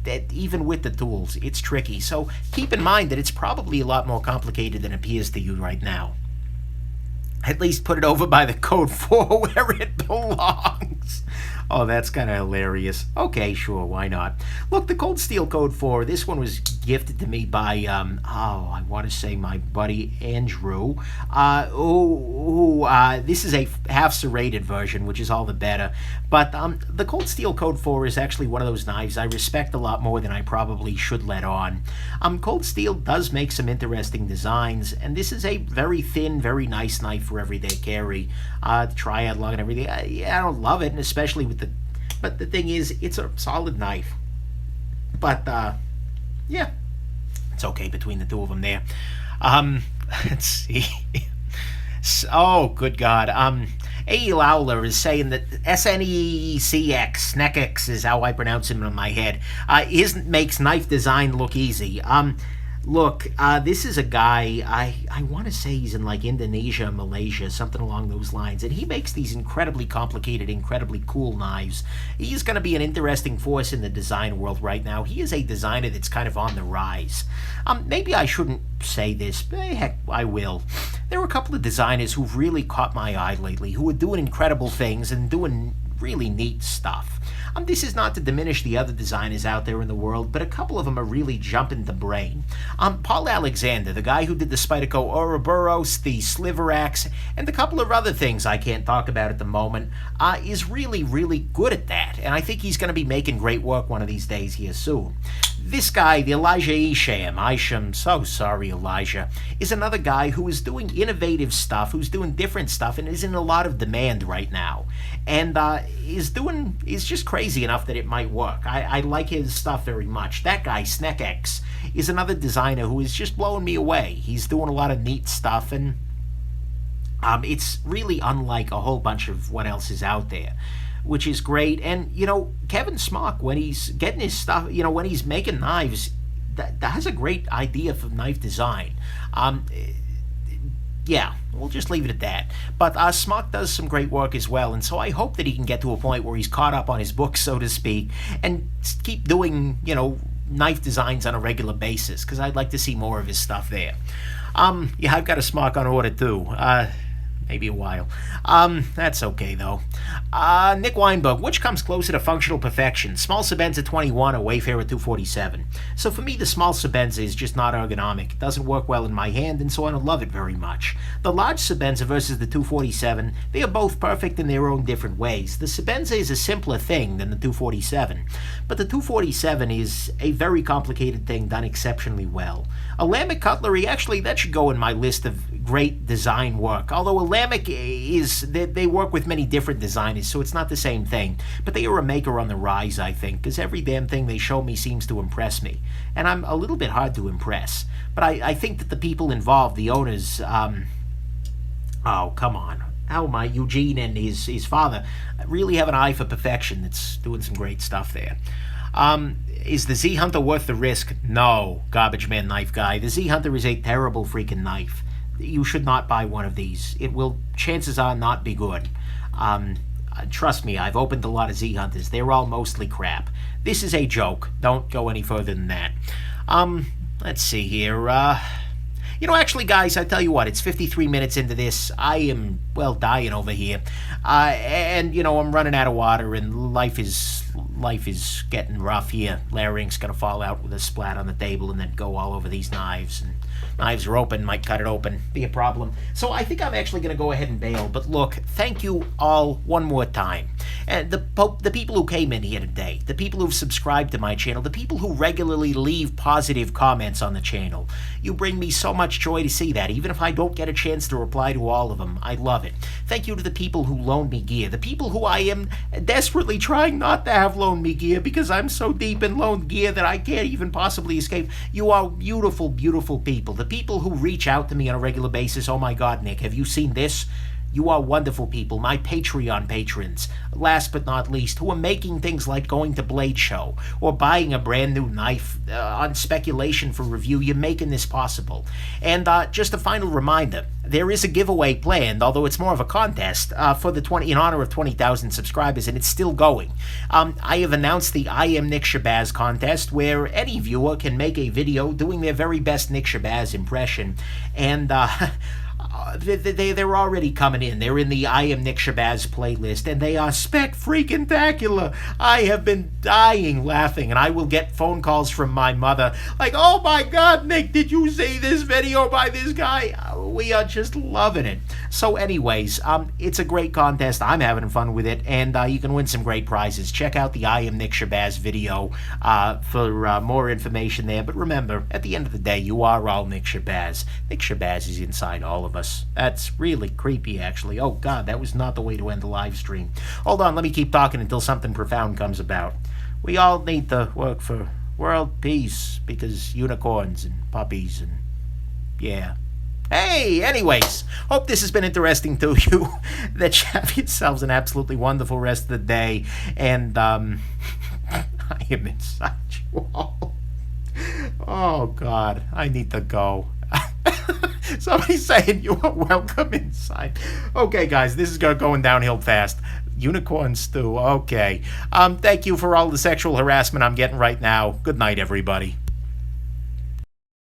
that even with the tools, it's tricky. So keep in mind that it's probably a lot more complicated than it appears to you right now. At least put it over by the code 4 where it belongs. Oh, that's kind of hilarious. Okay, sure, why not? Look, the Cold Steel Code 4, this one was gifted to me by, I want to say my buddy Andrew. This is a half serrated version, which is all the better. But the Cold Steel Code 4 is actually one of those knives I respect a lot more than I probably should let on. Cold Steel does make some interesting designs, and this is a very thin, very nice knife for everyday carry. The triad lug and everything. I don't love it, and especially with but the thing is, it's a solid knife. But yeah, it's okay between the two of them there. Let's see. Oh, good God. A. Lowler is saying that SNECX is how I pronounce him in my head. Makes knife design look easy. Look, this is a guy, I want to say he's in like Indonesia, Malaysia, something along those lines, and he makes these incredibly complicated, incredibly cool knives. He's going to be an interesting force in the design world right now. He is a designer that's kind of on the rise. Maybe I shouldn't say this, but heck, I will. There are a couple of designers who've really caught my eye lately, who are doing incredible things and doing really neat stuff. This is not to diminish the other designers out there in the world, but a couple of them are really jumping the brain. Paul Alexander, the guy who did the Spyderco Ouroboros, the Sliver Axe, and a couple of other things I can't talk about at the moment, is really, really good at that, and I think he's going to be making great work one of these days here soon. This guy, the Elijah Isham, so sorry Elijah, is another guy who is doing innovative stuff, who's doing different stuff, and is in a lot of demand right now. And is just crazy enough that it might work. I like his stuff very much. That guy, SNECX, is another designer who is just blowing me away. He's doing a lot of neat stuff, and it's really unlike a whole bunch of what else is out there, which is great. And, Kevin Smock, when he's getting his stuff, when he's making knives, that has a great idea for knife design. Yeah, we'll just leave it at that. But Smock does some great work as well, and so I hope that he can get to a point where he's caught up on his books, so to speak, and keep doing, knife designs on a regular basis, because I'd like to see more of his stuff there. Yeah, I've got a Smock on order too. Maybe a while. That's okay, though. Nick Weinberg, which comes closer to functional perfection? Small Sebenza 21 or Wayfarer 247? So for me, the small Sebenza is just not ergonomic. It doesn't work well in my hand, and so I don't love it very much. The large Sebenza versus the 247, they are both perfect in their own different ways. The Sebenza is a simpler thing than the 247, but the 247 is a very complicated thing done exceptionally well. Alambic cutlery, actually, that should go in my list of great design work, although Alambic they work with many different designers, so it's not the same thing. But they are a maker on the rise, I think, because every damn thing they show me seems to impress me. And I'm a little bit hard to impress. But I think that the people involved, the owners, oh, come on. Eugene and his father really have an eye for perfection. That's doing some great stuff there. Is the Z Hunter worth the risk? No, Garbage Man Knife Guy. The Z Hunter is a terrible freaking knife. You should not buy one of these. It will, chances are, not be good. Trust me, I've opened a lot of Z Hunters. They're all mostly crap. This is a joke. Don't go any further than that. Let's see here. Actually, guys, I tell you what, it's 53 minutes into this. I am, dying over here. And, I'm running out of water, and life is getting rough here. Laryng's going to fall out with a splat on the table and then go all over these knives. And knives are open, might cut it open, be a problem. So I think I'm actually going to go ahead and bail. But look, thank you all one more time. And the people who came in here today, the people who've subscribed to my channel, the people who regularly leave positive comments on the channel. You bring me so much joy to see that. Even if I don't get a chance to reply to all of them, I love it. Thank you to the people who loan me gear, the people who I am desperately trying not to have loan me gear because I'm so deep in loaned gear that I can't even possibly escape. You are beautiful, beautiful people. people. The people who reach out to me on a regular basis. Oh my God, Nick, have you seen this? You are wonderful people, my Patreon patrons, last but not least, who are making things like going to Blade Show or buying a brand new knife on speculation for review. You're making this possible. And just a final reminder, there is a giveaway planned, although it's more of a contest, in honor of 20,000 subscribers, and it's still going. I have announced the I Am Nick Shabazz contest, where any viewer can make a video doing their very best Nick Shabazz impression, and they're already coming in. They're in the I Am Nick Shabazz playlist, and they are spec-freaking-tacular. I have been dying laughing, and I will get phone calls from my mother like, oh my God, Nick, did you see this video by this guy? We are just loving it. So anyways, it's a great contest. I'm having fun with it, and you can win some great prizes. Check out the I Am Nick Shabazz video for more information there. But remember, at the end of the day, you are all Nick Shabazz. Nick Shabazz is inside all of us. That's really creepy, actually. Oh God, that was not the way to end the live stream. Hold on, let me keep talking until something profound comes about. We all need to work for world peace, because unicorns and puppies and yeah. Hey, anyways, hope this has been interesting to you. That you have yourselves an absolutely wonderful rest of the day, and I am inside you all. Oh God, I need to go. Somebody's saying you are welcome inside. Okay, guys, this is going downhill fast. Unicorn stew. Okay. Thank you for all the sexual harassment I'm getting right now. Good night, everybody.